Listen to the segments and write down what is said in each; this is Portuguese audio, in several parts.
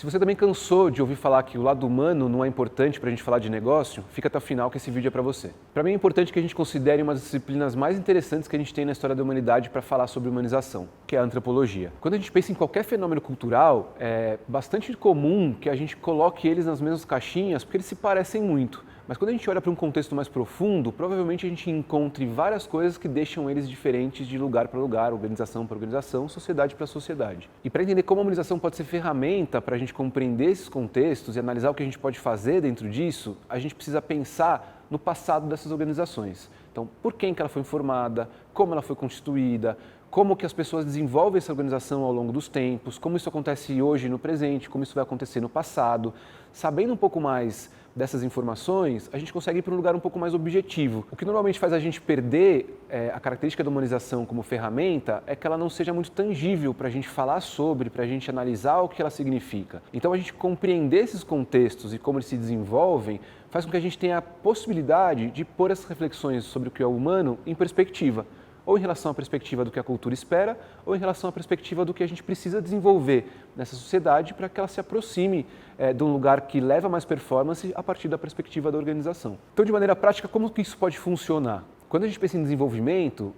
Se você também cansou de ouvir falar que o lado humano não é importante para a gente falar de negócio, fica até o final que esse vídeo é para você. Para mim é importante que a gente considere uma das disciplinas mais interessantes que a gente tem na história da humanidade para falar sobre humanização, que é a antropologia. Quando a gente pensa em qualquer fenômeno cultural, é bastante comum que a gente coloque eles nas mesmas caixinhas porque eles se parecem muito. Mas quando a gente olha para um contexto mais profundo, provavelmente a gente encontre várias coisas que deixam eles diferentes de lugar para lugar, organização para organização, sociedade para sociedade. E para entender como a humanização pode ser ferramenta para a gente compreender esses contextos e analisar o que a gente pode fazer dentro disso, a gente precisa pensar no passado dessas organizações. Então, por quem que ela foi formada, como ela foi constituída, como que as pessoas desenvolvem essa organização ao longo dos tempos, como isso acontece hoje no presente, como isso vai acontecer no passado. Sabendo um pouco mais dessas informações, a gente consegue ir para um lugar um pouco mais objetivo. O que normalmente faz a gente perder a característica da humanização como ferramenta é que ela não seja muito tangível para a gente falar sobre, para a gente analisar o que ela significa. Então a gente compreender esses contextos e como eles se desenvolvem faz com que a gente tenha a possibilidade de pôr essas reflexões sobre o que é o humano em perspectiva. Ou em relação à perspectiva do que a cultura espera, ou em relação à perspectiva do que a gente precisa desenvolver nessa sociedade para que ela se aproxime de um lugar que leva mais performance a partir da perspectiva da organização. Então, de maneira prática, como que isso pode funcionar? Quando a gente pensa em desenvolvimento,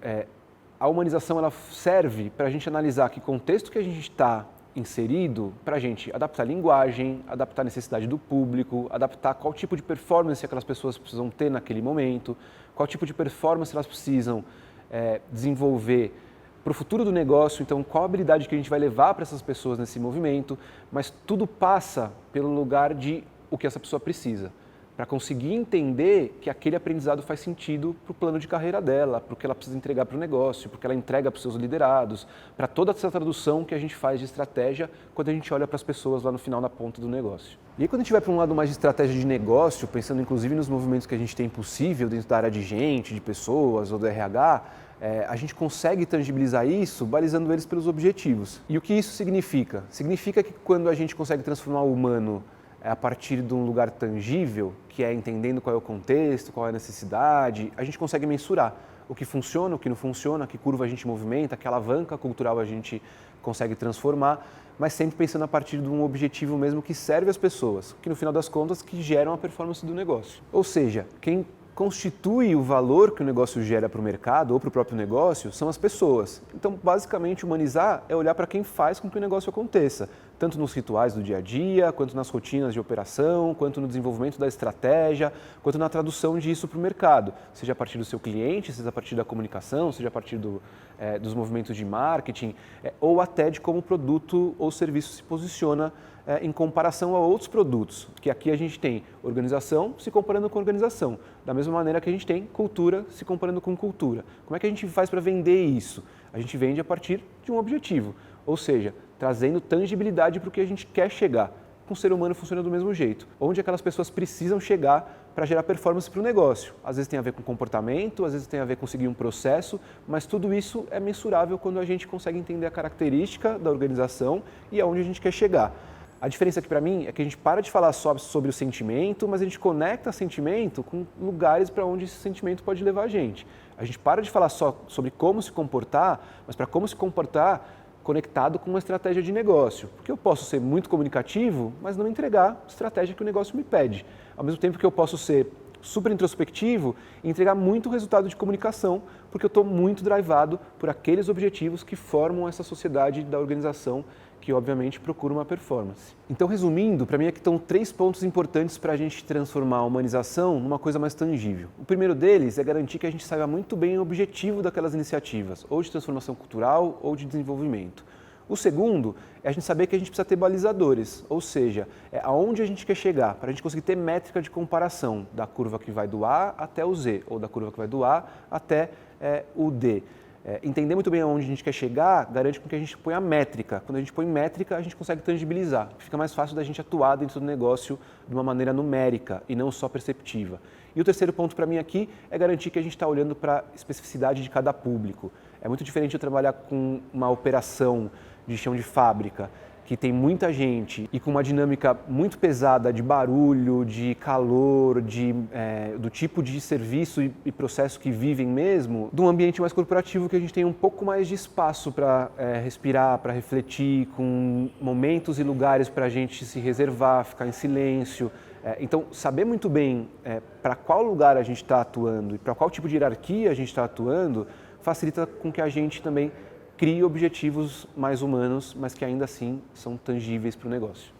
a humanização ela serve para a gente analisar que contexto que a gente está inserido para a gente adaptar a linguagem, adaptar a necessidade do público, adaptar qual tipo de performance aquelas pessoas precisam ter naquele momento, qual tipo de performance elas precisam desenvolver para o futuro do negócio, então qual a habilidade que a gente vai levar para essas pessoas nesse movimento, mas tudo passa pelo lugar de o que essa pessoa precisa, para conseguir entender que aquele aprendizado faz sentido para o plano de carreira dela, para o que ela precisa entregar para o negócio, para o que ela entrega para os seus liderados, para toda essa tradução que a gente faz de estratégia quando a gente olha para as pessoas lá no final, na ponta do negócio. E aí quando a gente vai para um lado mais de estratégia de negócio, pensando inclusive nos movimentos que a gente tem possível dentro da área de gente, de pessoas ou do RH, a gente consegue tangibilizar isso balizando eles pelos objetivos. E o que isso significa? Significa que quando a gente consegue transformar o humano a partir de um lugar tangível, que é entendendo qual é o contexto, qual é a necessidade, a gente consegue mensurar o que funciona, o que não funciona, que curva a gente movimenta, que alavanca cultural a gente consegue transformar, mas sempre pensando a partir de um objetivo mesmo que serve às pessoas, que no final das contas que geram a performance do negócio. Ou seja, quem constitui o valor que o negócio gera para o mercado ou para o próprio negócio são as pessoas. Então, basicamente, humanizar é olhar para quem faz com que o negócio aconteça, tanto nos rituais do dia a dia, quanto nas rotinas de operação, quanto no desenvolvimento da estratégia, quanto na tradução disso para o mercado, seja a partir do seu cliente, seja a partir da comunicação, seja a partir dos movimentos de marketing, ou até de como o produto ou serviço se posiciona em comparação a outros produtos, que aqui a gente tem organização se comparando com organização, da mesma maneira que a gente tem cultura se comparando com cultura. Como é que a gente faz para vender isso? A gente vende a partir de um objetivo, ou seja, trazendo tangibilidade para o que a gente quer chegar. Com o ser humano funciona do mesmo jeito, onde aquelas pessoas precisam chegar para gerar performance para o negócio. Às vezes tem a ver com comportamento, às vezes tem a ver com seguir um processo, mas tudo isso é mensurável quando a gente consegue entender a característica da organização e aonde a gente quer chegar. A diferença aqui para mim é que a gente para de falar só sobre o sentimento, mas a gente conecta sentimento com lugares para onde esse sentimento pode levar a gente. A gente para de falar só sobre como se comportar, mas para como se comportar conectado com uma estratégia de negócio. Porque eu posso ser muito comunicativo, mas não entregar a estratégia que o negócio me pede. Ao mesmo tempo que eu posso ser super introspectivo e entregar muito resultado de comunicação, porque eu estou muito drivado por aqueles objetivos que formam essa sociedade da organização que obviamente procura uma performance. Então, resumindo, para mim aqui estão 3 pontos importantes para a gente transformar a humanização numa coisa mais tangível. O primeiro deles é garantir que a gente saiba muito bem o objetivo daquelas iniciativas, ou de transformação cultural ou de desenvolvimento. O segundo é a gente saber que a gente precisa ter balizadores, ou seja, aonde a gente quer chegar, para a gente conseguir ter métrica de comparação da curva que vai do A até o Z, ou da curva que vai do A até o D. Entender muito bem aonde a gente quer chegar garante que a gente ponha a métrica. Quando a gente põe métrica, a gente consegue tangibilizar. Fica mais fácil da gente atuar dentro do negócio de uma maneira numérica e não só perceptiva. E o terceiro ponto para mim aqui é garantir que a gente está olhando para a especificidade de cada público. É muito diferente eu trabalhar com uma operação de chão de fábrica, que tem muita gente e com uma dinâmica muito pesada de barulho, de calor, do tipo de serviço e processo que vivem mesmo, de um ambiente mais corporativo que a gente tem um pouco mais de espaço para respirar, para refletir, com momentos e lugares para a gente se reservar, ficar em silêncio. Então, saber muito bem para qual lugar a gente está atuando e para qual tipo de hierarquia a gente está atuando facilita com que a gente também crie objetivos mais humanos, mas que ainda assim são tangíveis para o negócio.